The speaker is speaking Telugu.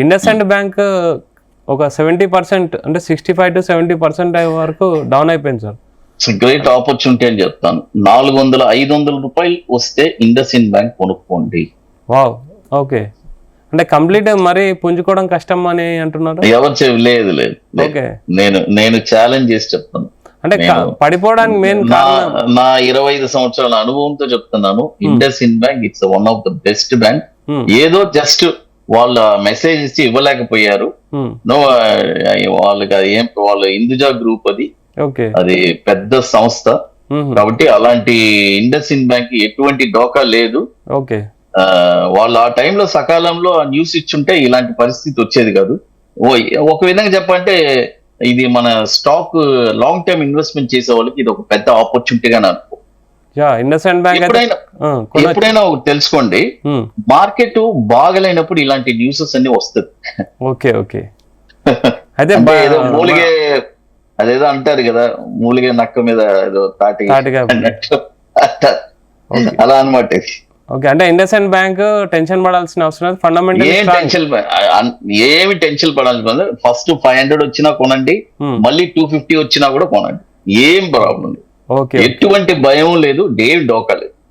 ఇండస్ఇండ్ బ్యాంక్ ఒక 70% అంటే 65 to 70% వరకు డౌన్ అయిపోయింది సార్. గ్రేట్ ఆపర్చునిటీ అని చెప్తాను. 500 రూపాయలు వస్తే ఇండస్ఇండ్ బ్యాంక్ కొనుక్కోండి. Wow, okay. అంటే కంప్లీట్ మరి పుంజుకోవడం కష్టం అని అంటున్నారు. ఎవరు లేదు లేదు, నేను ఛాలెంజ్ చేసి చెప్తాను. అంటే పడిపోవడానికి మెయిన్ నా 25 సంవత్సరాల అనుభవంతో చెప్తున్నాను. IndusInd bank it's one of the best bank. ఏదో జస్ట్ వాళ్ళ మెసేజ్ ఇచ్చి ఇవ్వలేకపోయారు. నో, వాళ్ళకి అది ఏం, వాళ్ళ హిందూజా గ్రూప్ అది పెద్ద సంస్థ కాబట్టి అలాంటి ఇండస్ఇండ్ బ్యాంక్ ఎటువంటి డోకా లేదు. వాళ్ళు ఆ టైంలో సకాలంలో ఆ న్యూస్ ఇచ్చుంటే ఇలాంటి పరిస్థితి వచ్చేది కాదు. ఒక విధంగా చెప్పంటే ఇది మన స్టాక్ లాంగ్ టర్మ్ ఇన్వెస్ట్మెంట్ చేసే వాళ్ళకి ఇది ఒక పెద్ద ఆపర్చునిటీగా అనుకో. ఎప్పుడైనా తెలుసుకోండి, మార్కెట్ బాగలేనప్పుడు ఇలాంటి న్యూసెస్ అన్ని వస్తుంది. ఏదో మూలిగే, అదేదో అంటారు కదా, మూలిగే నక్క మీద ఏదో తాటి అన్నట్టు అలా అనమాట. అంటే ఇండస్ఇండ్ బ్యాంక్ టెన్షన్ పడాల్సిన అవసరం లేదు. ఫండమెంటల్ ఏమి టెన్షన్ పడాల్సిన, ఫస్ట్ 500 వచ్చినా కొనండి, మళ్ళీ 250 వచ్చినా కూడా కొనండి, ఏం ప్రాబ్లం లేదు. ఎటువంటి భయం లేదు, డోకా లేదు.